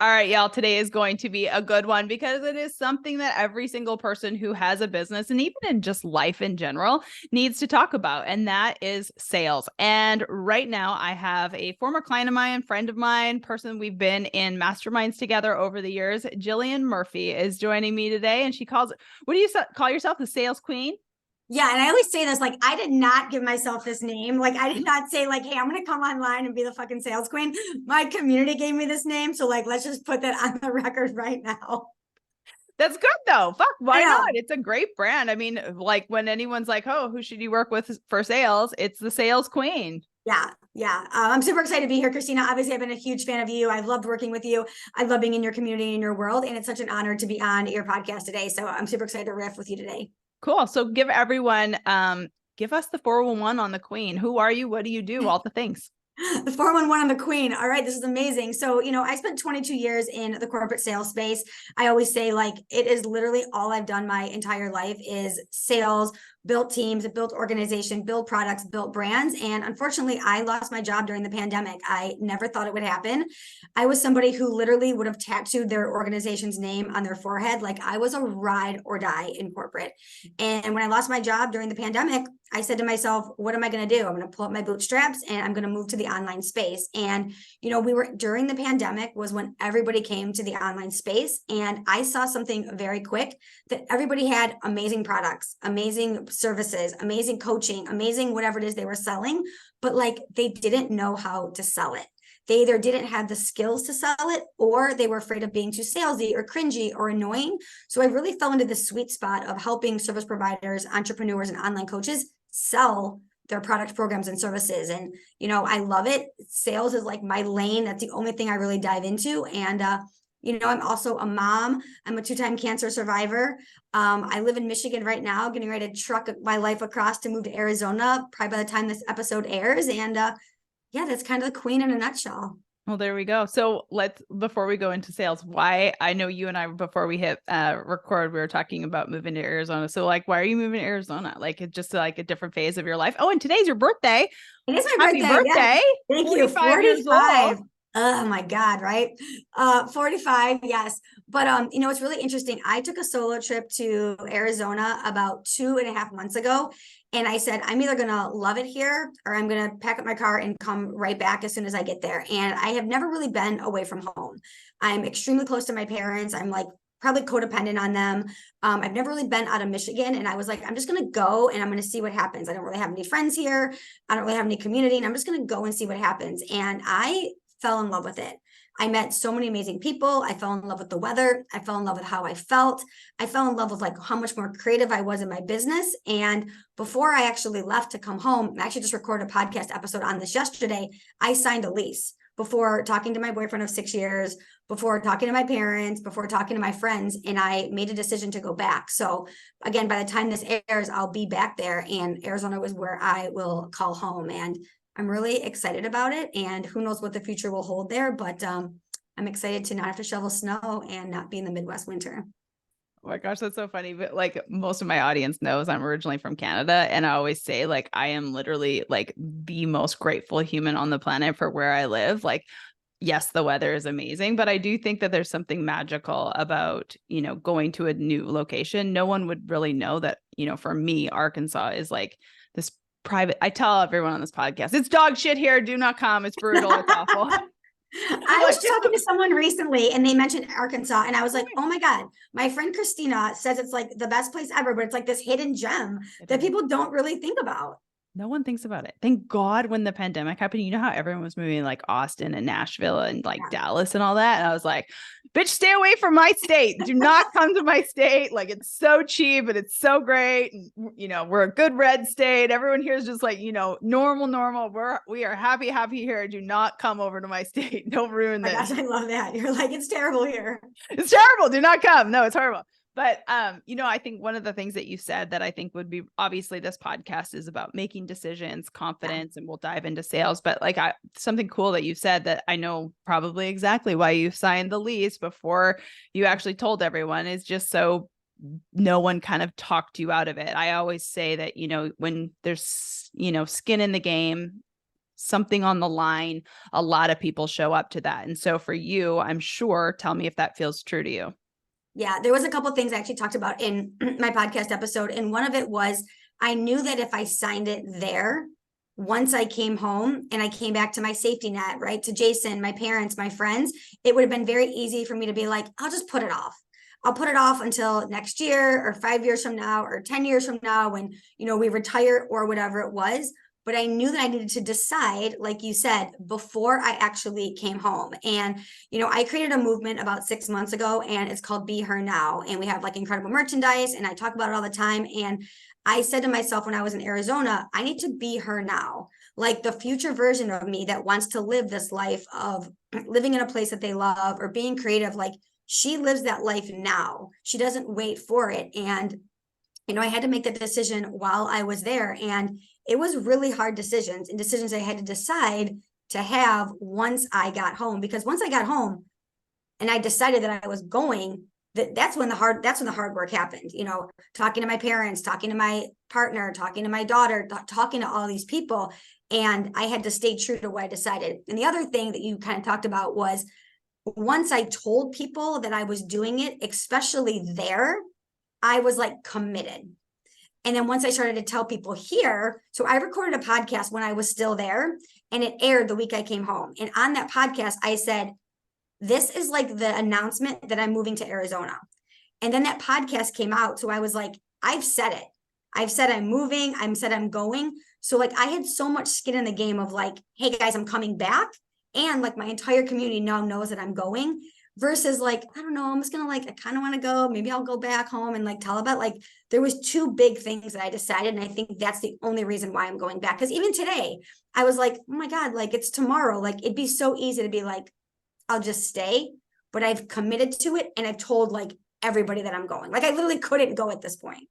All right, y'all, today is going to be a good one because it is something that every single person who has a business and even in just life in general needs to talk about, and that is sales. And right now I have a former client of mine, friend of mine, person we've been in masterminds together over the years. Jillian Murphy is joining me today, and she calls, what do you call yourself, the sales queen? Yeah. And I always say this, like, I did not give myself this name. Like, I did not say like, hey, I'm going to come online and be the fucking sales queen. My community gave me this name. So like, let's just put that on the record right now. That's good though. Fuck, I why not? know. It's a great brand. I mean, like when anyone's like, oh, who should you work with for sales? It's the sales queen. Yeah. Yeah. I'm super excited to be here, Christina. Obviously, I've been a huge fan of you. I've loved working with you. I love being in your community, in your world. And it's such an honor to be on your podcast today. So I'm super excited to riff with you today. Cool. So give everyone, give us the 411 on the queen. Who are you? What do you do? All the things. The 411 on the queen. All right, this is amazing. So, I spent 22 years in the corporate sales space. I always say, like, it is literally all I've done my entire life is sales, built teams, built organization, built products, built brands. And unfortunately, I lost my job during the pandemic. I never thought it would happen. I was somebody who literally would have tattooed their organization's name on their forehead. Like, I was a ride or die in corporate. And when I lost my job during the pandemic, I said to myself, what am I going to do? I'm going to pull up my bootstraps and I'm going to move to the online space. And, we were during the pandemic was when everybody came to the online space. And I saw something very quick that everybody had amazing products, amazing services, amazing coaching, amazing whatever it is they were selling, but like they didn't know how to sell it. They either didn't have the skills to sell it or they were afraid of being too salesy or cringy or annoying. So I really fell into the sweet spot of helping service providers, entrepreneurs, and online coaches sell their products, programs, and services. And, I love it. Sales is like my lane. That's the only thing I really dive into. And, I'm also a mom. I'm a 2-time cancer survivor. I live in Michigan right now, getting ready to truck my life across to move to Arizona, probably by the time this episode airs. And yeah, that's kind of the queen in a nutshell. Well, there we go. So before we go into sales, why, I know you and I, before we hit record, we were talking about moving to Arizona. So like, why are you moving to Arizona? Like it's just like a different phase of your life. Oh, and today's your birthday. It is my Happy birthday. birthday. Yes. Thank you. 45 years old. Oh my God, right? 45, yes. But it's really interesting. I took a solo trip to Arizona about 2.5 months ago. And I said, I'm either gonna love it here or I'm gonna pack up my car and come right back as soon as I get there. And I have never really been away from home. I'm extremely close to my parents. I'm like probably codependent on them. I've never really been out of Michigan. And I was like, I'm just gonna go and I'm gonna see what happens. I don't really have any friends here. I don't really have any community. And I'm just gonna go and see what happens. And I fell in love with it. I met so many amazing people. I fell in love with the weather. I fell in love with how I felt. I fell in love with like how much more creative I was in my business. And before I actually left to come home, I actually just recorded a podcast episode on this yesterday. I signed a lease before talking to my boyfriend of 6 years, before talking to my parents, before talking to my friends, and I made a decision to go back. So again, by the time this airs, I'll be back there, and Arizona was where I will call home. And I'm really excited about it, and who knows what the future will hold there, but I'm excited to not have to shovel snow and not be in the Midwest winter. Oh my gosh, that's so funny. But like most of my audience knows I'm originally from Canada. And I always say, like, I am literally like the most grateful human on the planet for where I live. Like, yes, the weather is amazing, but I do think that there's something magical about, going to a new location. No one would really know that, for me, Arkansas is like this private. I tell everyone on this podcast, it's dog shit here. Do not come. It's brutal. It's awful. I was talking to someone recently and they mentioned Arkansas, and I was like, oh my God, my friend Christina says it's like the best place ever, but it's like this hidden gem that people don't really think about. No one thinks about it. Thank God when the pandemic happened, you know how everyone was moving like Austin and Nashville and like Dallas and all that. And I was like, bitch, stay away from my state. Do not come to my state. Like, it's so cheap and it's so great. And, we're a good red state. Everyone here is just like, normal. We are happy here. Do not come over to my state. Don't ruin this. Gosh, I love that. You're like, it's terrible here. It's terrible. Do not come. No, it's horrible. But, I think one of the things that you said that I think would be, obviously this podcast is about making decisions, confidence, and we'll dive into sales. But like something cool that you said that I know probably exactly why you signed the lease before you actually told everyone is just so no one kind of talked you out of it. I always say that, when there's, skin in the game, something on the line, a lot of people show up to that. And so for you, I'm sure, tell me if that feels true to you. Yeah, there was a couple of things I actually talked about in my podcast episode. And one of it was I knew that if I signed it there, once I came home and I came back to my safety net, right, to Jason, my parents, my friends, it would have been very easy for me to be like, I'll just put it off. I'll put it off until next year or 5 years from now or 10 years from now when, we retire or whatever it was. But I knew that I needed to decide, like you said, before I actually came home. And, I created a movement about 6 months ago and it's called Be Her Now. And we have like incredible merchandise and I talk about it all the time. And I said to myself when I was in Arizona, I need to be her now, like the future version of me that wants to live this life of living in a place that they love or being creative. Like she lives that life now. She doesn't wait for it. And, I had to make that decision while I was there. And it was really hard decisions and decisions I had to decide to have once I got home, because once I got home and I decided that I was going, that's when the hard work happened, talking to my parents, talking to my partner, talking to my daughter, talking to all these people. And I had to stay true to what I decided. And the other thing that you kind of talked about was once I told people that I was doing it, especially there, I was like committed. And then once I started to tell people here, so I recorded a podcast when I was still there and it aired the week I came home. And on that podcast, I said, this is like the announcement that I'm moving to Arizona. And then that podcast came out. So I was like, I've said it. I've said I'm moving. I've said I'm going. So like I had so much skin in the game of like, hey guys, I'm coming back. And like my entire community now knows that I'm going. Versus like, I don't know, I'm just gonna like, I kind of want to go, maybe I'll go back home and like tell about, like there was two big things that I decided. And I think that's the only reason why I'm going back. Because even today I was like, oh my God, like it's tomorrow. Like it'd be so easy to be like, I'll just stay, but I've committed to it. And I've told like everybody that I'm going. Like I literally couldn't go at this point.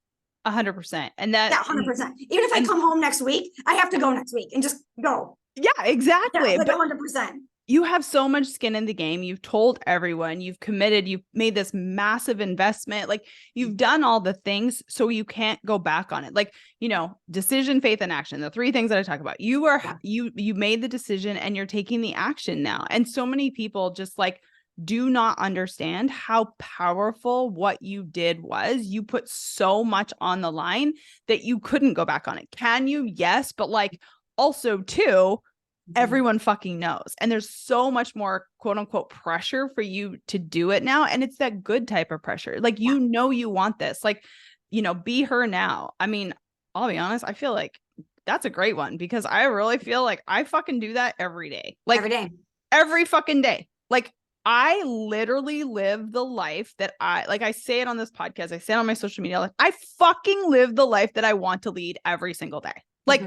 100%. And that, yeah, 100%. Even if I come home next week, I have to go next week and just go. Yeah, exactly. Yeah, like 100%. You have so much skin in the game. You've told everyone, you've committed, you've made this massive investment. Like you've done all the things, so you can't go back on it. Like, decision, faith, and action, the three things that I talk about. You made the decision and you're taking the action now. And so many people just like do not understand how powerful what you did was. You put so much on the line that you couldn't go back on it. Can you? Yes. But like also too, everyone fucking knows. And there's so much more quote unquote pressure for you to do it now. And it's that good type of pressure. Like, you want this, like, be her now. I mean, I'll be honest. I feel like that's a great one because I really feel like I fucking do that every day. Like every fucking day. Like I literally live the life that I say it on this podcast. I say it on my social media. Like I fucking live the life that I want to lead every single day. Like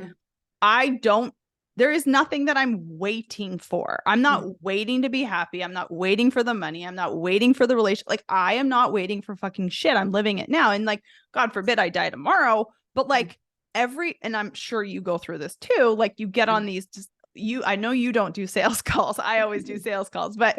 there is nothing that I'm waiting for. I'm not waiting to be happy. I'm not waiting for the money. I'm not waiting for the relationship. Like I am not waiting for fucking shit. I'm living it now. And like, God forbid I die tomorrow, but like and I'm sure you go through this too. Like you get on these, I know you don't do sales calls. I always do sales calls, but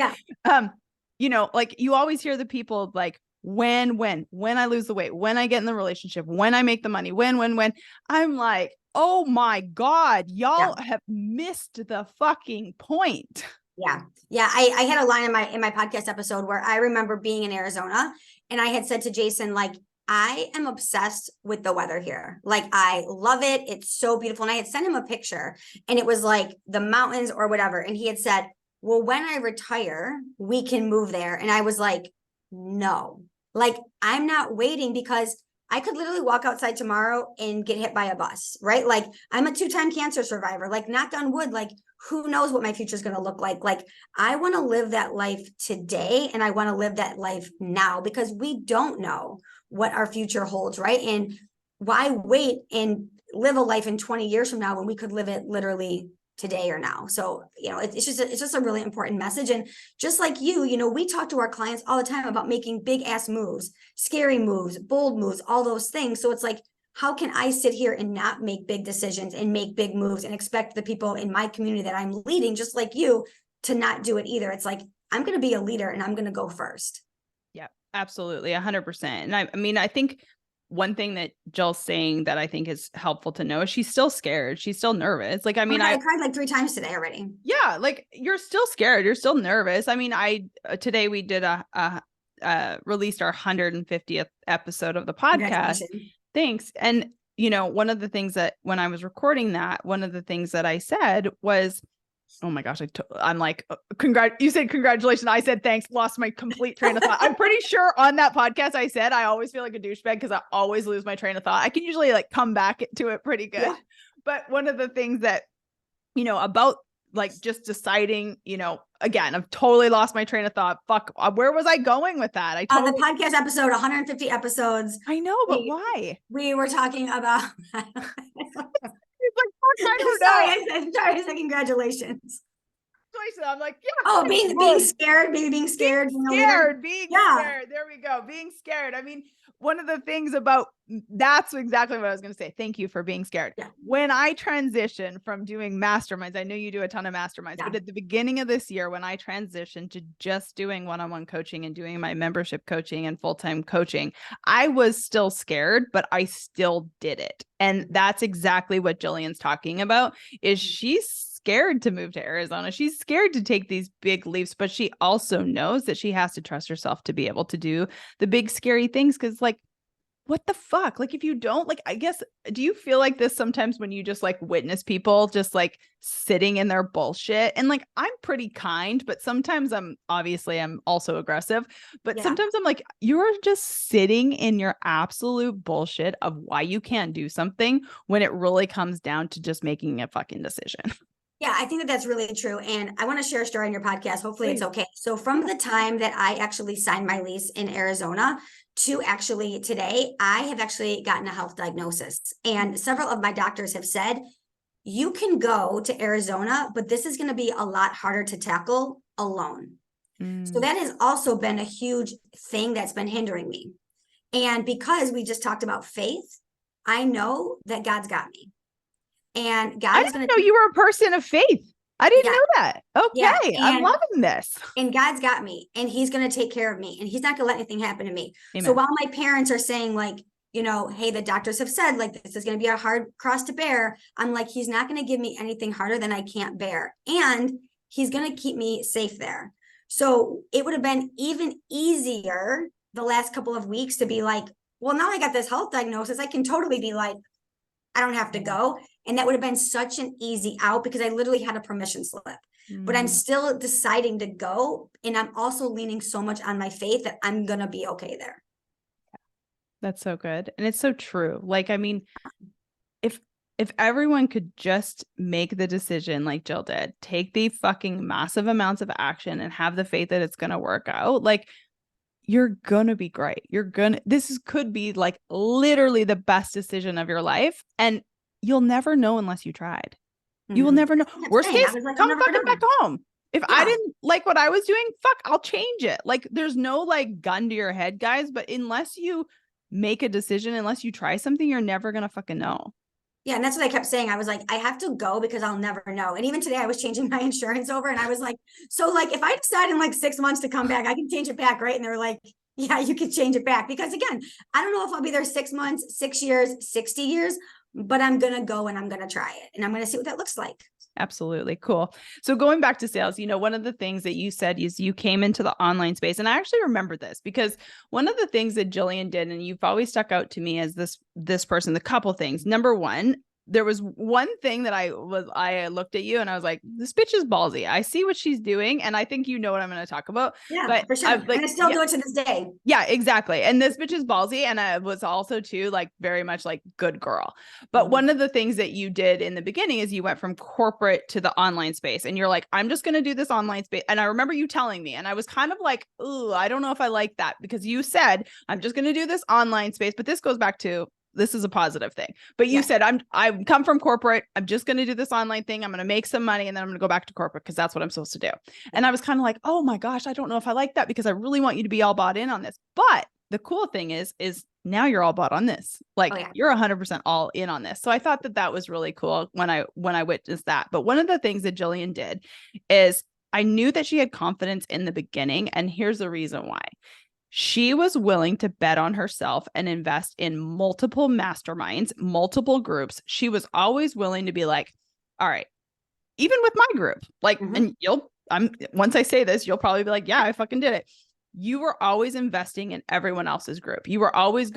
like you always hear the people like, when I lose the weight, when I get in the relationship, when I make the money, when I'm like, oh my God, y'all have missed the fucking point. Yeah. I had a line in my podcast episode where I remember being in Arizona and I had said to Jason, like, I am obsessed with the weather here. Like, I love it. It's so beautiful. And I had sent him a picture and it was like the mountains or whatever. And he had said, well, when I retire, we can move there. And I was like, no, like, I'm not waiting because I could literally walk outside tomorrow and get hit by a bus, right? Like I'm a 2-time cancer survivor, like knock on wood, like who knows what my future is going to look like. Like I want to live that life today and I want to live that life now because we don't know what our future holds, right? And why wait and live a life in 20 years from now when we could live it literally today or now. So, it's just a really important message. And just like you, we talk to our clients all the time about making big ass moves, scary moves, bold moves, all those things. So it's like, how can I sit here and not make big decisions and make big moves and expect the people in my community that I'm leading, just like you, to not do it either? It's like, I'm going to be a leader and I'm going to go first. Yeah, absolutely. 100%. And I mean, I think one thing that Jill's saying that I think is helpful to know is she's still scared. She's still nervous. Like, I mean, I cried like 3 times today already. Yeah. Like, you're still scared. You're still nervous. I mean, today we did released our 150th episode of the podcast. Thanks. And, one of the things that when I was recording that, one of the things that I said was, oh my gosh, I'm like, you said congratulations. I said thanks. Lost my complete train of thought. I'm pretty sure on that podcast I said I always feel like a douchebag because I always lose my train of thought. I can usually like come back to it pretty good. Yeah. But one of the things that, about like just deciding, again, I've totally lost my train of thought. Fuck, where was I going with that? The podcast episode, 150 episodes. I know, but why? We were talking about. I don't know. Sorry, I said congratulations. I'm like, yeah. Oh, being scared, being scared. Being scared. There we go. Being scared. I mean, one of the things about that's exactly what I was going to say. Thank you for being scared. Yeah. When I transitioned from doing masterminds, I know you do a ton of masterminds, but at the beginning of this year, when I transitioned to just doing one-on-one coaching and doing my membership coaching and full-time coaching, I was still scared, but I still did it. And that's exactly what Jillian's talking about is she's scared to move to Arizona. She's scared to take these big leaps, but she also knows that she has to trust herself to be able to do the big, scary things. Cause like, what the fuck? Like, if you don't like, I guess, do you feel like this sometimes when you just like witness people just like sitting in their bullshit? And like, I'm pretty kind, but sometimes I'm also aggressive, but sometimes I'm like, you're just sitting in your absolute bullshit of why you can't do something when it really comes down to just making a fucking decision. Yeah, I think that that's really true. And I want to share a story on your podcast. Hopefully it's okay. So from the time that I actually signed my lease in Arizona to actually today, I have actually gotten a health diagnosis. And several of my doctors have said, you can go to Arizona, but this is going to be a lot harder to tackle alone. So that has also been a huge thing that's been hindering me. And because we just talked about faith, I know that God's got me. And God is going to know you were a person of faith. I didn't know that. Okay. I'm loving this. And God's got me and he's going to take care of me and he's not going to let anything happen to me. Amen. So while my parents are saying like, hey, the doctors have said like, this is going to be a hard cross to bear. I'm like, he's not going to give me anything harder than I can't bear. And he's going to keep me safe there. So it would have been even easier the last couple of weeks to be like, well, now I got this health diagnosis. I can totally be like, I don't have to go. And that would have been such an easy out because I literally had a permission slip, but I'm still deciding to go. And I'm also leaning so much on my faith that I'm going to be okay there. That's so good. And it's so true. Like, I mean, if everyone could just make the decision like Jill did, take the fucking massive amounts of action and have the faith that it's going to work out, like you're going to be great. Could be like literally the best decision of your life. And you'll never know unless you tried. You will never know. Worst case, come fucking back home. If I didn't like what I was doing, fuck, I'll change it. Like there's no like gun to your head, guys. But unless you make a decision, unless you try something, you're never going to fucking know. Yeah. And that's what I kept saying. I was like, I have to go because I'll never know. And even today I was changing my insurance over and I was like, so like, if I decide in like 6 months to come back, I can change it back. Right. And they were like, yeah, you could change it back because again, I don't know if I'll be there 6 months, 6 years, 60 years, but I'm going to go and I'm going to try it and I'm going to see what that looks like. Absolutely. Cool. So going back to sales, one of the things that you said is you came into the online space. And I actually remember this because one of the things that Jillian did, and you've always stuck out to me as this person, the couple things. Number one, there was one thing that I looked at you and I was like, this bitch is ballsy. I see what she's doing. And I think you know what I'm going to talk about. Yeah, but for sure. I'm going to still do it to this day. Yeah, exactly. And this bitch is ballsy. And I was also too, like very much like good girl. But one of the things that you did in the beginning is you went from corporate to the online space and you're like, I'm just going to do this online space. And I remember you telling me, and I was kind of like, ooh, I don't know if I like that because you said, I'm just going to do this online space. But this goes back to, this is a positive thing. But you said, I've come from corporate. I'm just going to do this online thing. I'm going to make some money and then I'm going to go back to corporate because that's what I'm supposed to do. And I was kind of like, oh my gosh, I don't know if I like that because I really want you to be all bought in on this. But the cool thing is now you're all bought on this. Like you're 100% all in on this. So I thought that was really cool when I witnessed that. But one of the things that Jillian did is I knew that she had confidence in the beginning. And here's the reason why. She was willing to bet on herself and invest in multiple masterminds, multiple groups. She was always willing to be like, all right, even with my group, like, and once I say this, you'll probably be like, yeah, I fucking did it. You were always investing in everyone else's group. You were always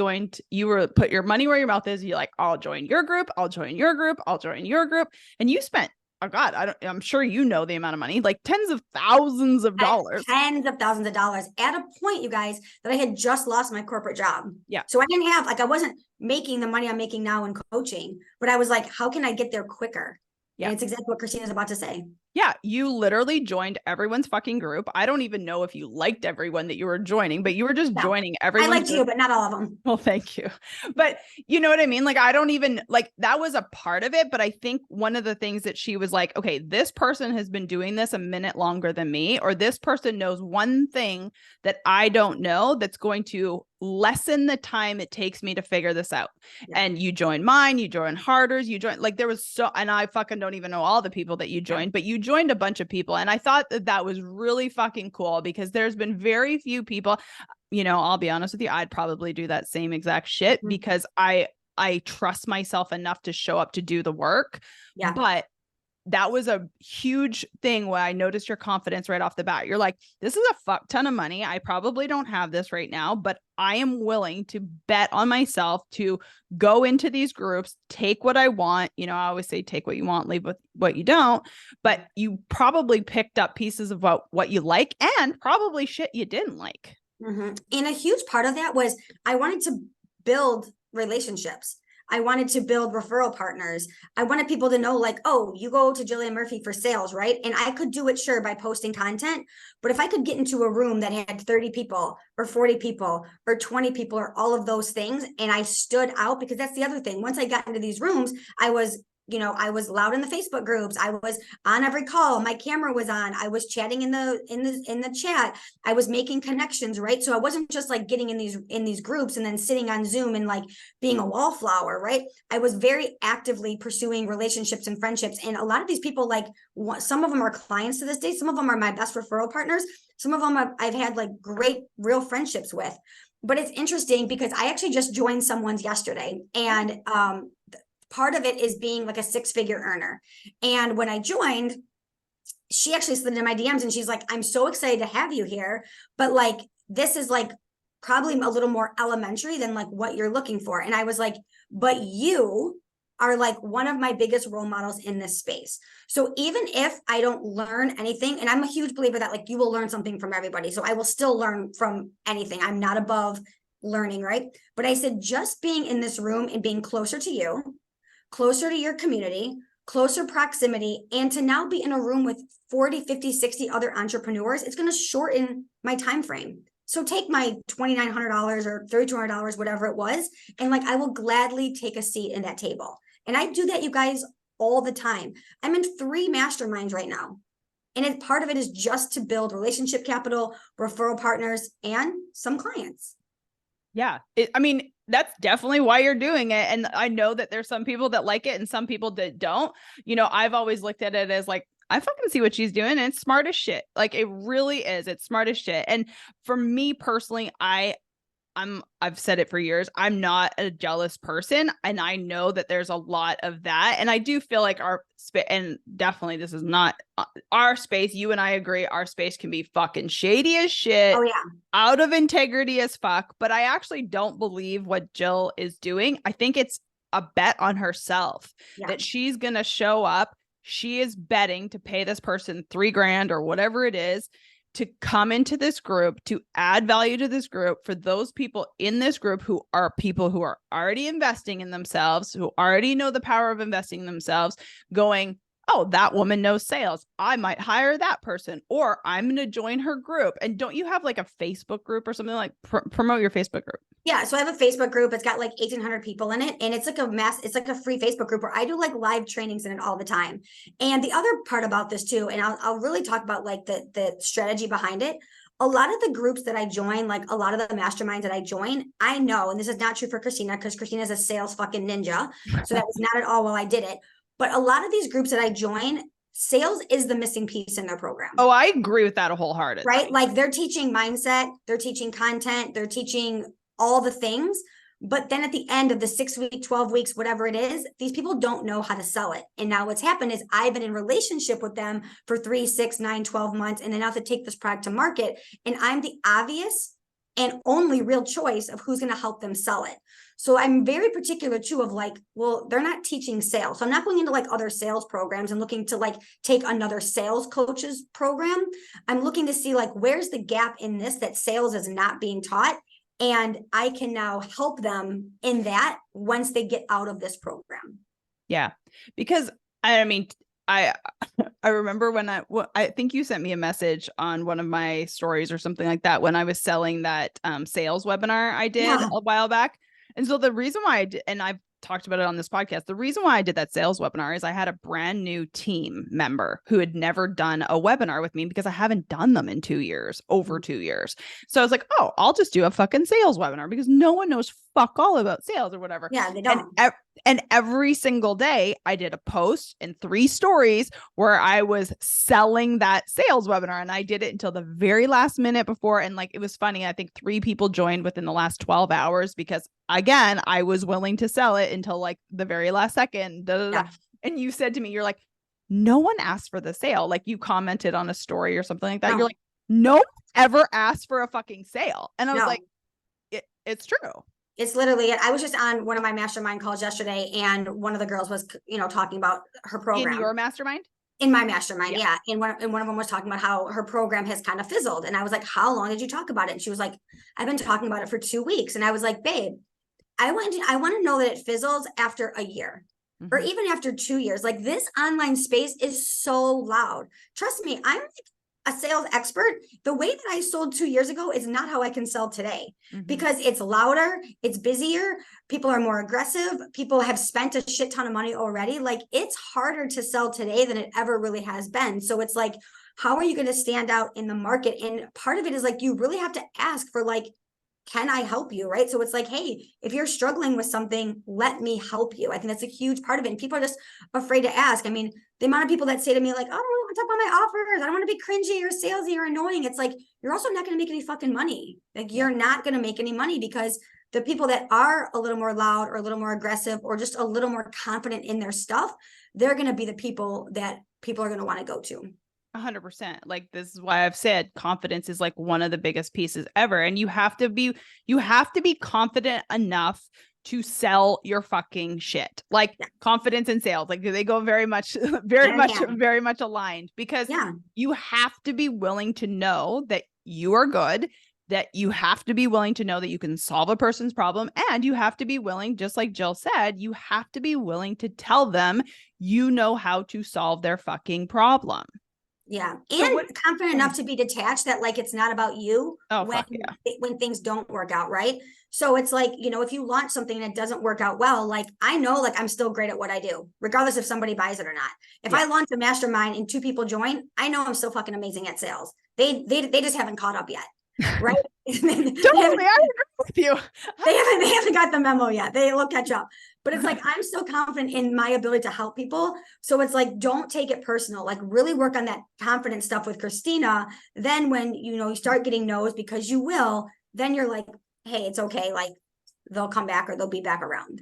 you were put your money where your mouth is. You're like, I'll join your group. I'll join your group. I'll join your group. And you spent, oh God, I'm sure you know the amount of money, like tens of thousands of dollars. Tens of thousands of dollars at a point, you guys, that I had just lost my corporate job. Yeah. So I didn't have, like, I wasn't making the money I'm making now in coaching, but I was like, how can I get there quicker? Yeah. And it's exactly what Christina's about to say. Yeah, you literally joined everyone's fucking group. I don't even know if you liked everyone that you were joining, but you were just joining everyone. I liked you, but not all of them. Well, thank you. But you know what I mean? Like, I don't even, like, that was a part of it. But I think one of the things that she was like, okay, this person has been doing this a minute longer than me, or this person knows one thing that I don't know that's going to lessen the time it takes me to figure this out. Yeah. And you join mine, you join Harder's, you join, like, there was so, and I fucking don't even know all the people that you joined, but you joined a bunch of people. And I thought that that was really fucking cool, because there's been very few people, you know, I'll be honest with you, I'd probably do that same exact shit, because I trust myself enough to show up to do the work. Yeah. But that was a huge thing where I noticed your confidence right off the bat. You're like, this is a fuck ton of money. I probably don't have this right now, but I am willing to bet on myself to go into these groups, take what I want. You know, I always say, take what you want, leave with what you don't, but you probably picked up pieces of what you like, and probably shit you didn't like. And a huge part of that was I wanted to build relationships. I wanted to build referral partners. I wanted people to know, like, oh, you go to Jillian Murphy for sales, right? And I could do it, sure, by posting content. But if I could get into a room that had 30 people or 40 people or 20 people or all of those things, and I stood out, because that's the other thing. Once I got into these rooms, I was loud in the Facebook groups. I was on every call. My camera was on. I was chatting in the chat. I was making connections, right? So I wasn't just like getting in these groups and then sitting on Zoom and like being a wallflower, right? I was very actively pursuing relationships and friendships. And a lot of these people, like, some of them are clients to this day. Some of them are my best referral partners. Some of them I've had like great real friendships with. But it's interesting because I actually just joined someone's yesterday, and part of it is being like a six-figure earner. And when I joined, she actually slid into my DMs and she's like, I'm so excited to have you here, but like, this is like probably a little more elementary than like what you're looking for. And I was like, but you are like one of my biggest role models in this space. So even if I don't learn anything, and I'm a huge believer that like you will learn something from everybody. So I will still learn from anything. I'm not above learning, right? But I said, just being in this room and being closer to you, closer to your community, closer proximity, and to now be in a room with 40, 50, 60 other entrepreneurs, it's going to shorten my time frame. So take my $2,900 or $3,200, whatever it was, and like I will gladly take a seat in that table. And I do that, you guys, all the time. I'm in 3 masterminds right now. And part of it is just to build relationship capital, referral partners, and some clients. Yeah. I mean, that's definitely why you're doing it. And I know that there's some people that like it and some people that don't. You know, I've always looked at it as like, I fucking see what she's doing, and it's smart as shit. Like, it really is. It's smart as shit. And for me personally, I've said it for years, I'm not a jealous person, and I know that there's a lot of that. And I do feel like our space, and definitely this is not our space, you and I agree, our space can be fucking shady as shit. Oh yeah. Out of integrity as fuck. But I actually don't believe what Jill is doing. I think it's a bet on herself that she's gonna show up. She is betting to pay this person $3,000 or whatever it is to come into this group, to add value to this group, for those people in this group who are people who are already investing in themselves, who already know the power of investing in themselves, going, oh, that woman knows sales, I might hire that person, or I'm going to join her group. And don't you have like a Facebook group or something, like promote your Facebook group? Yeah. So I have a Facebook group. It's got like 1,800 people in it. And it's like it's like a free Facebook group where I do like live trainings in it all the time. And the other part about this too, and I'll really talk about like the strategy behind it. A lot of the groups that I join, like a lot of the masterminds that I join, I know, and this is not true for Christina, because Christina's a sales fucking ninja. So that was not at all while I did it. But a lot of these groups that I join, sales is the missing piece in their program. Oh, I agree with that wholeheartedly. Right? Like they're teaching mindset, they're teaching content, they're teaching all the things. But then at the end of the 6 week, 12 weeks, whatever it is, these people don't know how to sell it. And now what's happened is I've been in relationship with them for 3, 6, 9, 12 months. And then I have to take this product to market. And I'm the obvious and only real choice of who's going to help them sell it. So I'm very particular too of like, well, they're not teaching sales. So I'm not going into like other sales programs and looking to like take another sales coaches program. I'm looking to see like, where's the gap in this that sales is not being taught? And I can now help them in that once they get out of this program. Yeah. Because I mean, I remember when I think you sent me a message on one of my stories or something like that when I was selling that sales webinar I did a while back. And so the reason why I did, and I've talked about it on this podcast, the reason why I did that sales webinar is I had a brand new team member who had never done a webinar with me because I haven't done them in 2 years, over 2 years. So I was like, oh, I'll just do a fucking sales webinar because no one knows fuck all about sales or whatever. Yeah, they don't. And every single day I did a post and 3 stories where I was selling that sales webinar, and I did it until the very last minute before. And like, it was funny. I think 3 people joined within the last 12 hours because again, I was willing to sell it until like the very last second. Yeah. And you said to me, you're like, no one asked for the sale. Like you commented on a story or something like that. No. You're like, no one ever asked for a fucking sale. And I was like, it's true. It's literally it. I was just on one of my mastermind calls yesterday, and one of the girls was, talking about her program. In your mastermind? In my mastermind, yeah. And one of them was talking about how her program has kind of fizzled. And I was like, how long did you talk about it? And she was like, I've been talking about it for 2 weeks. And I was like, babe, I want to know that it fizzles after a year or even after 2 years. Like this online space is so loud. Trust me, I'm like a sales expert. The way that I sold 2 years ago is not how I can sell today because it's louder, it's busier, people are more aggressive, people have spent a shit ton of money already. Like it's harder to sell today than it ever really has been. So it's like, how are you going to stand out in the market? And part of it is like, you really have to ask for like, can I help you? Right. So it's like, hey, if you're struggling with something, let me help you. I think that's a huge part of it. And people are just afraid to ask. I mean, the amount of people that say to me like, oh, I don't really want to talk about my offers. I don't want to be cringy or salesy or annoying. It's like, you're also not going to make any fucking money. Like you're not going to make any money because the people that are a little more loud or a little more aggressive or just a little more confident in their stuff, they're going to be the people that people are going to want to go to. 100%. Like this is why I've said confidence is like one of the biggest pieces ever. And you have to be confident enough to sell your fucking shit. Like confidence and sales, like they go very much aligned because you have to be willing to know that you are good, that you have to be willing to know that you can solve a person's problem. And you have to be willing, just like Jill said, you have to be willing to tell them, you know how to solve their fucking problem. Yeah. And confident enough to be detached that like, it's not about you when things don't work out. Right. So it's like, if you launch something and it doesn't work out well, like I know, like I'm still great at what I do, regardless if somebody buys it or not. If I launch a mastermind and 2 people join, I know I'm still fucking amazing at sales. They just haven't caught up yet. Right. Totally. I agree with you. They haven't got the memo yet. They'll catch up. But it's like, I'm still confident in my ability to help people. So it's like, don't take it personal, like really work on that confidence stuff with Christina. Then when, you start getting no's, because you will, then you're like, hey, it's okay. Like they'll come back or they'll be back around.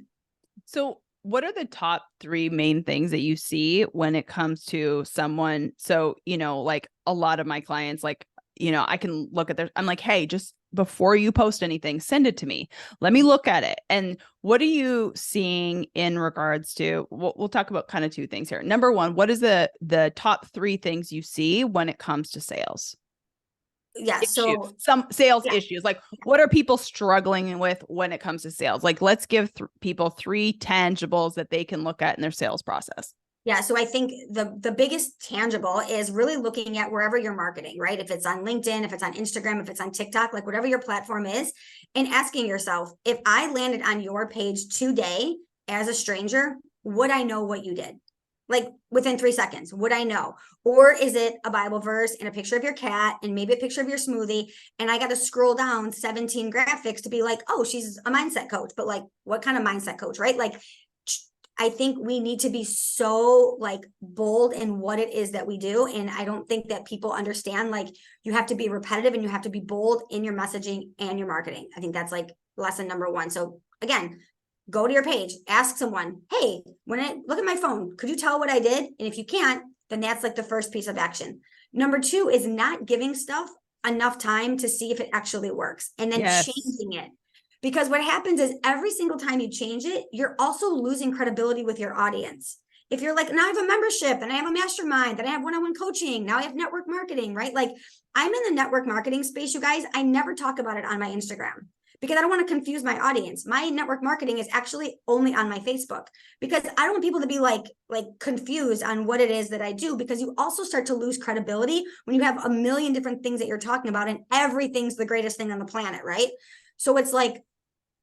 So what are the top 3 main things that you see when it comes to someone? So, like a lot of my clients, like, I can look at I'm like, hey, just before you post anything, send it to me. Let me look at it. And what are you seeing in regards to, we'll talk about kind of 2 things here. Number 1, what is the top 3 things you see when it comes to sales? Yeah. Issues. So some sales issues, like what are people struggling with when it comes to sales? Like let's give people 3 tangibles that they can look at in their sales process. Yeah. So I think the biggest tangible is really looking at wherever you're marketing, right? If it's on LinkedIn, if it's on Instagram, if it's on TikTok, like whatever your platform is, and asking yourself, if I landed on your page today as a stranger, would I know what you did? Like within 3 seconds, would I know? Or is it a Bible verse and a picture of your cat and maybe a picture of your smoothie? And I got to scroll down 17 graphics to be like, oh, she's a mindset coach, but like, what kind of mindset coach, right? Like, I think we need to be so like bold in what it is that we do. And I don't think that people understand, like, you have to be repetitive and you have to be bold in your messaging and your marketing. I think that's like lesson number one. So again, go to your page, ask someone, hey, when I look at my phone, could you tell what I did? And if you can't, then that's like the first piece of action. Number two is not giving stuff enough time to see if it actually works, and then Yes. changing it. Because what happens is every single time you change it, you're also losing credibility with your audience. If you're like, now I have a membership and I have a mastermind, then I have one-on-one coaching, now I have network marketing, right? Like, I'm in the network marketing space, you guys. I never talk about it on my Instagram because I don't want to confuse my audience. My network marketing is actually only on my Facebook because I don't want people to be like confused on what it is that I do, because you also start to lose credibility when you have a million different things that you're talking about and everything's the greatest thing on the planet, right? So it's like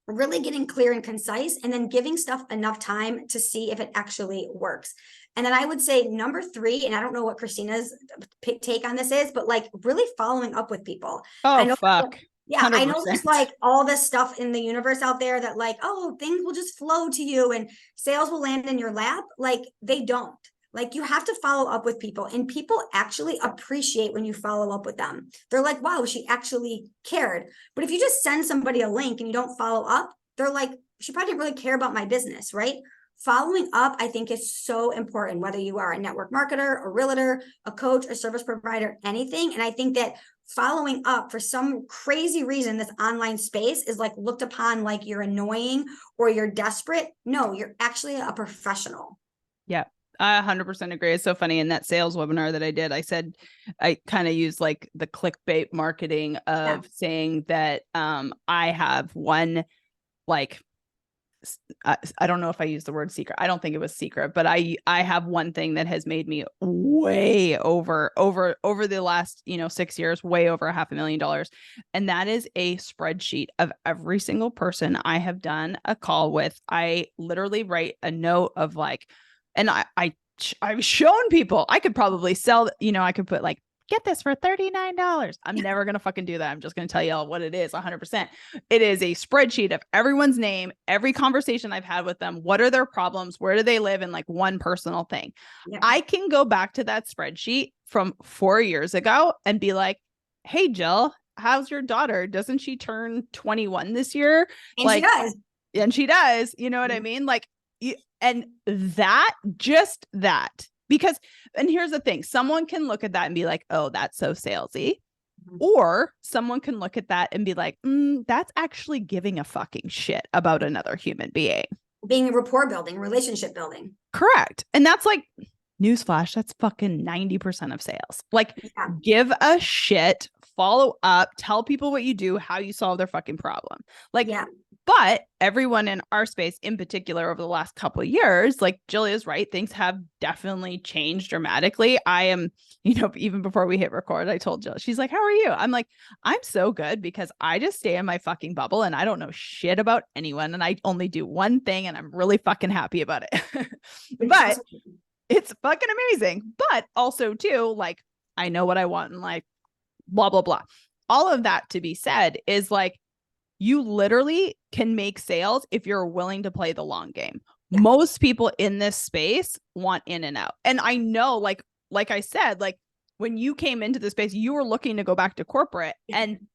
really getting clear and concise, and then giving stuff enough time to see if it actually works. And then I would say number three, and I don't know what Christina's take on this is, but like really following up with people. I Oh, know, fuck. yeah, I know there's 100%. like all this stuff in the universe out there that like, oh, things will just flow to you and sales will land in your lap. Like, they don't. Like, you have to follow up with people, and people actually appreciate when you follow up with them. They're like, wow, she actually cared. But if you just send somebody a link and you don't follow up, they're like, she probably didn't really care about my business, right? Following up, I think, is so important, whether you are a network marketer, a realtor, a coach, a service provider, anything. And I think that following up, for some crazy reason, this online space is like looked upon like you're annoying or you're desperate. No, you're actually a professional. Yeah, I 100% agree. It's so funny. In that sales webinar that I did, I said, I kind of used like the clickbait marketing Yeah. of saying that I have one, like, I don't know if I used the word secret. I don't think it was secret, but I have one thing that has made me way over the last, 6 years, way over $500,000. And that is a spreadsheet of every single person I have done a call with. I literally write a note of like, and I've shown people I could probably sell, I could put like, get this for $39. I'm never going to fucking do that. I'm just going to tell you all what it is 100%. It is a spreadsheet of everyone's name, every conversation I've had with them. What are their problems? Where do they live? And like one personal thing. Yeah. I can go back to that spreadsheet from 4 years ago and be like, hey, Jill, how's your daughter? Doesn't she turn 21 this year? And she does. And she does. You know what I mean? Like, and just that. Because, and here's the thing, someone can look at that and be like, oh, that's so salesy. Or someone can look at that and be like, that's actually giving a fucking shit about another human being. Being a rapport building, relationship building. Correct. And that's like, newsflash, that's fucking 90% of sales. Like, give a shit, follow up, tell people what you do, how you solve their fucking problem. Like, but everyone in our space in particular over the last couple of years, like Jillian's right, things have definitely changed dramatically. I am, even before we hit record, I told Jill, she's like, how are you? I'm like, I'm so good because I just stay in my fucking bubble and I don't know shit about anyone. And I only do one thing and I'm really fucking happy about it. But it's fucking amazing. But also too, like, I know what I want in life, blah, blah, blah. All of that to be said is like, you literally can make sales if you're willing to play the long game. Yeah. Most people in this space want in and out. And I know, like I said, like when you came into the space, you were looking to go back to corporate.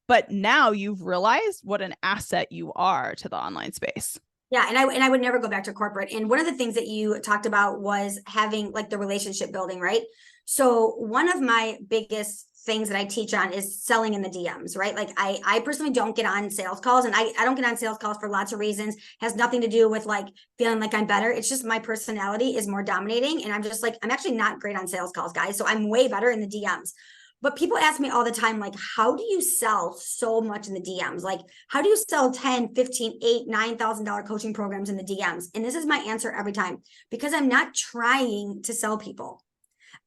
But now you've realized what an asset you are to the online space. Yeah. And I would never go back to corporate. And one of the things that you talked about was having like the relationship building, right? So one of my biggest things that I teach on is selling in the DMs, right? Like I personally don't get on sales calls, and I don't get on sales calls for lots of reasons. It has nothing to do with like feeling like I'm better. It's just my personality is more dominating. And I'm just like, I'm actually not great on sales calls, guys. So I'm way better in the DMs. But people ask me all the time, like, how do you sell so much in the DMs? Like, how do you sell 10, 15, $8, $9,000 coaching programs in the DMs? And this is my answer every time, because I'm not trying to sell people.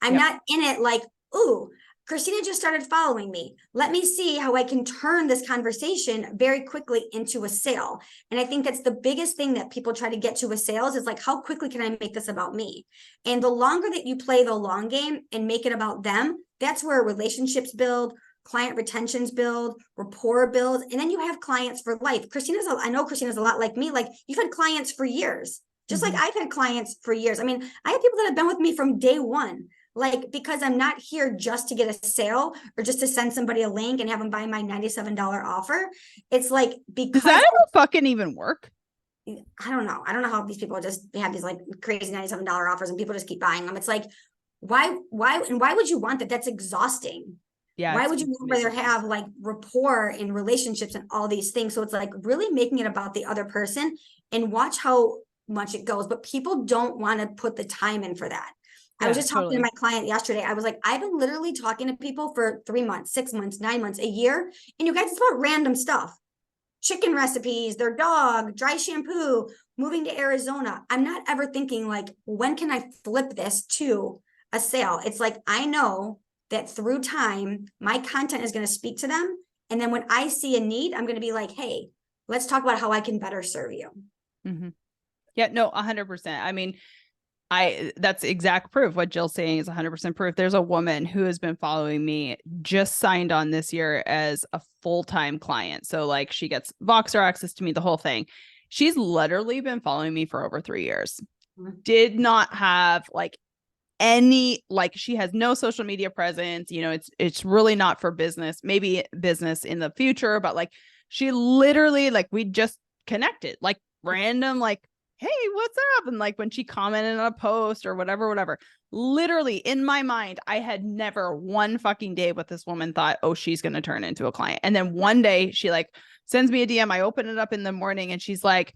I'm not in it like, ooh, Christina just started following me. Let me see how I can turn this conversation very quickly into a sale. And I think that's the biggest thing that people try to get to with sales is like, how quickly can I make this about me? And the longer that you play the long game and make it about them, that's where relationships build, client retentions build, rapport build, and then you have clients for life. I know Christina's a lot like me. Like, you've had clients for years. Just like I've had clients for years. I mean, I have people that have been with me from day one, like, because I'm not here just to get a sale or just to send somebody a link and have them buy my $97 offer. It's like, because does that ever fucking even work? I don't know. I don't know how these people just have these like crazy $97 offers and people just keep buying them. It's like, why would you want that? That's exhausting. Yeah. Why would you rather have like rapport and relationships and all these things? So it's like really making it about the other person and watch how much it goes. But people don't want to put the time in for that. I was just talking to my client yesterday. I was like, I've been literally talking to people for 3 months, 6 months, 9 months, a year. And you guys, it's about random stuff. Chicken recipes, their dog, dry shampoo, moving to Arizona. I'm not ever thinking like, when can I flip this to a sale? It's like, I know that through time, my content is going to speak to them. And then when I see a need, I'm going to be like, hey, let's talk about how I can better serve you. Yeah, no, 100%. I mean, that's exact proof. What Jill's saying is 100% proof. There's a woman who has been following me, just signed on this year as a full-time client. So like she gets Voxer access to me, the whole thing. She's literally been following me for over 3 years. Did not have like any, like she has no social media presence. You know, it's really not for business, maybe business in the future, but like she literally, like we just connected, like random, like, hey, what's up? And like when she commented on a post or whatever, literally in my mind, I had never one fucking day with this woman thought, oh, she's going to turn into a client. And then one day she like sends me a DM. I open it up in the morning and she's like,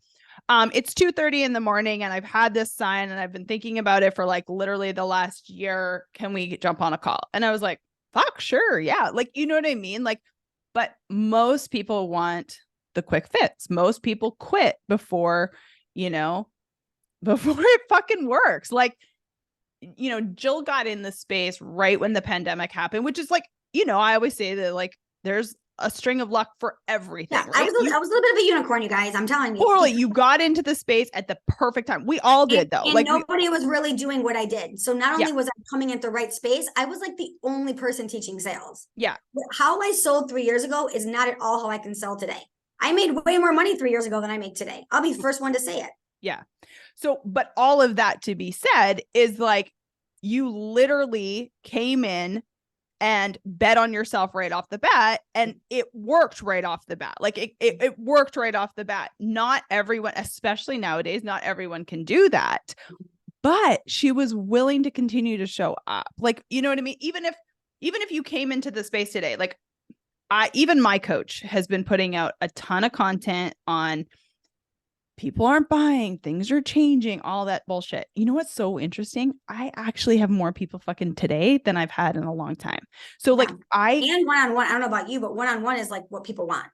it's 2:30 in the morning and I've had this sign and I've been thinking about it for like literally the last year. Can we jump on a call? And I was like, fuck, sure. Yeah. Like, you know what I mean? Like, but most people want the quick fix. Most people quit before it fucking works. Like, Jill got in the space right when the pandemic happened, which is like, I always say that like there's a string of luck for everything. Yeah, right? I was a little bit of a unicorn, you guys. I'm telling you. Totally. You got into the space at the perfect time. We all did though. And like nobody was really doing what I did. So not only was I coming into the right space, I was like the only person teaching sales. Yeah. How I sold 3 years ago is not at all how I can sell today. I made way more money 3 years ago than I make today. I'll be the first one to say it. Yeah. So, but all of that to be said is like, you literally came in and bet on yourself right off the bat. And it worked right off the bat. Like it worked right off the bat. Not everyone, especially nowadays, not everyone can do that. But she was willing to continue to show up. Like, you know what I mean? Even if you came into the space today, like even my coach has been putting out a ton of content on people aren't buying, things are changing, all that bullshit. You know what's so interesting? I actually have more people fucking today than I've had in a long time. So like and one-on-one, I don't know about you, but one-on-one is like what people want.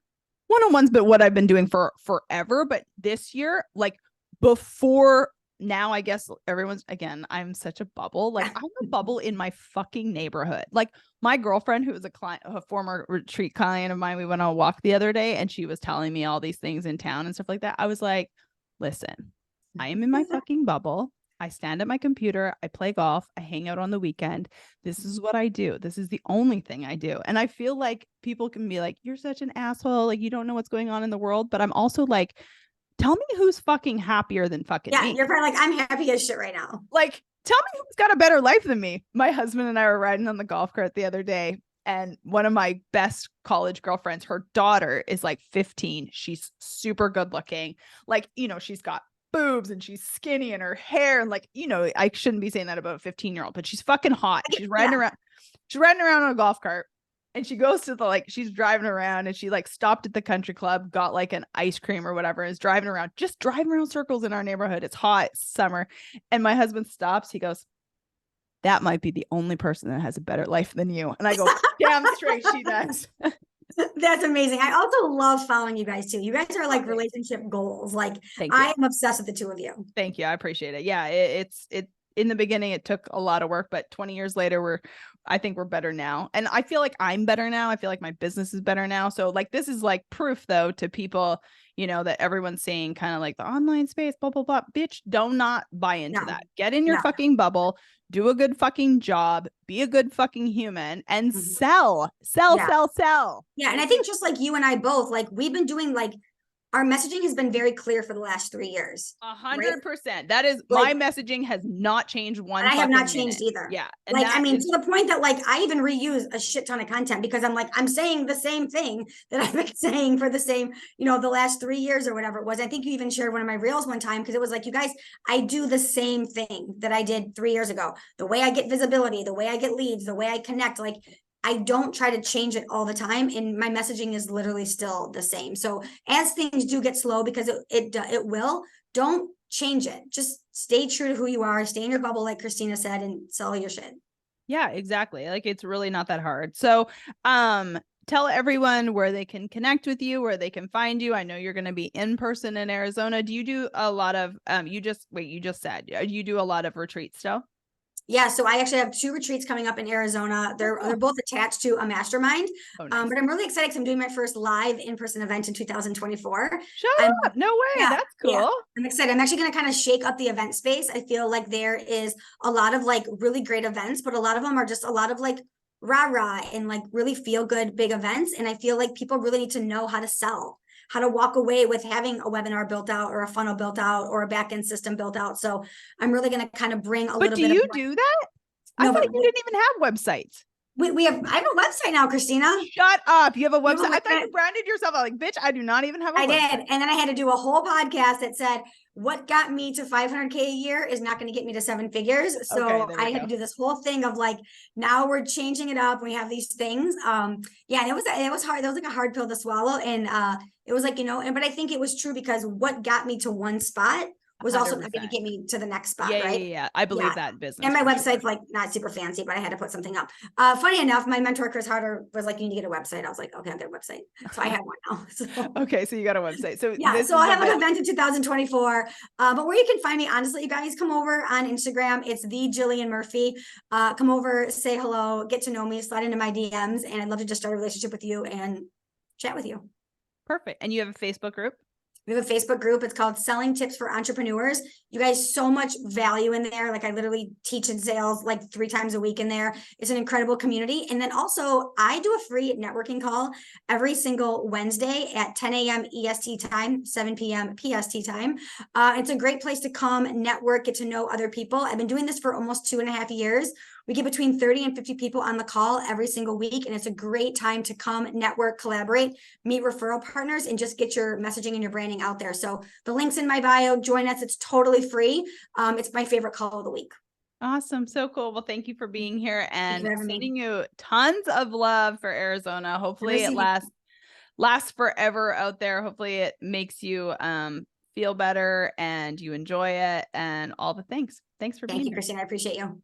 One-on-ones, but what I've been doing for forever. But this year, like before now, I guess I'm such a bubble. Like I'm a bubble in my fucking neighborhood. Like my girlfriend, who was a former retreat client of mine, we went on a walk the other day and she was telling me all these things in town and stuff like that. I was like, listen, I am in my fucking bubble. I stand at my computer. I play golf. I hang out on the weekend. This is what I do. This is the only thing I do. And I feel like people can be like, you're such an asshole. Like you don't know what's going on in the world. But I'm also like, tell me who's fucking happier than fucking me. You're probably like, I'm happy as shit right now. Like, tell me who's got a better life than me. My husband and I were riding on the golf cart the other day. And one of my best college girlfriends, her daughter is like 15. She's super good looking. Like, she's got boobs and she's skinny and her hair. And like, I shouldn't be saying that about a 15-year-old, but she's fucking hot. She's riding around. She's riding around on a golf cart. And she goes to she's driving around and she like stopped at the country club, got like an ice cream or whatever, is driving around circles in our neighborhood. It's hot, it's summer. And my husband stops. He goes, that might be the only person that has a better life than you. And I go, damn straight she does. That's amazing. I also love following you guys too. You guys are like relationship goals. Like I am obsessed with the two of you. Thank you. I appreciate it. Yeah. It's in the beginning, it took a lot of work, but 20 years later, I think we're better now. And I feel like I'm better now. I feel like my business is better now. So like, this is like proof though, to people, that everyone's saying kind of like the online space, blah, blah, blah. Bitch, do not buy into that. Get in your fucking bubble, do a good fucking job, be a good fucking human and sell. Yeah. And I think just like you and I both, like we've been doing like our messaging has been very clear for the last 3 years. 100%. That is, Like, my messaging has not changed one and I have not fucking changed minute. either. Yeah. And Like, I that mean, is, to the point that like I even reuse a shit ton of content because I'm like, I'm saying the same thing that I've been saying for the same, the last 3 years or whatever it was. I think you even shared one of my reels one time because it was like, you guys, I do the same thing that I did 3 years ago. The way I get visibility, the way I get leads, the way I connect, like I don't try to change it all the time, and my messaging is literally still the same. So as things do get slow, because it will, don't change it. Just stay true to who you are, stay in your bubble, like Christina said, and sell your shit. yeah, exactly. Like, it's really not that hard. So, tell everyone where they can connect with you, where they can find you. I know you're going to be in person in Arizona. Do you do a lot of, you just said, you do a lot of retreats still? Yeah, so I actually have 2 retreats coming up in Arizona. They're both attached to a mastermind. Oh, nice. But I'm really excited because I'm doing my first live in-person event in 2024. Shut up. No way. Yeah, That's cool. yeah, I'm excited. I'm actually going to kind of shake up the event space. I feel like there is a lot of like really great events, but a lot of them are just a lot of like rah-rah and like really feel good big events. And I feel like people really need to know how to sell, how to walk away with having a webinar built out or a funnel built out or a back-end system built out. So I'm really going to kind of bring a But little do bit of you do that? I no, thought but you didn't even have websites. I have a website now, Christina. Shut up. You have a You have a website. I thought you website? branded yourself. I'm like, bitch, I do not even have a I website. did. And then I had to do a whole podcast that said, what got me to 500K a year is not going to get me to 7 figures. So Okay, there I we had go. to do this whole thing of like, now we're changing it up. We have these things. Yeah, and it was hard. That was like a hard pill to swallow. And it was like, but I think it was true because what got me to one spot was also not going to 100%. get me to the next spot, Yeah, right? yeah, yeah. I believe Yeah. that in business. And my for website's sure. like not super fancy, but I had to put something up. Funny enough, my mentor Chris Harder was like, "You need to get a website." I was like, "Okay, I'll get a website." So I have one now. So Okay, so you got a website. So yeah, this so is I the have an bit. event in 2024. But where you can find me, honestly, you guys come over on Instagram. It's the Jillian Murphy. Come over, say hello, get to know me, slide into my DMs, and I'd love to just start a relationship with you and chat with you. Perfect. And you have a Facebook group? We have a Facebook group. It's called Selling Tips for Entrepreneurs. You guys, so much value in there. Like I literally teach in sales like 3 times a week in there. It's an incredible community. And then also I do a free networking call every single Wednesday at 10 a.m. EST time, 7 p.m. PST time. It's a great place to come, network, get to know other people. I've been doing this for almost 2.5 years. We get between 30 and 50 people on the call every single week. And it's a great time to come network, collaborate, meet referral partners, and just get your messaging and your branding out there. So the link's in my bio. Join us. It's totally free. It's my favorite call of the week. Awesome. So cool. Well, thank you for being here and me. sending you tons of love for Arizona. Hopefully it lasts forever out there. Hopefully it makes you feel better and you enjoy it and all the things. Thanks for being Thank you, here. Christina. I appreciate you.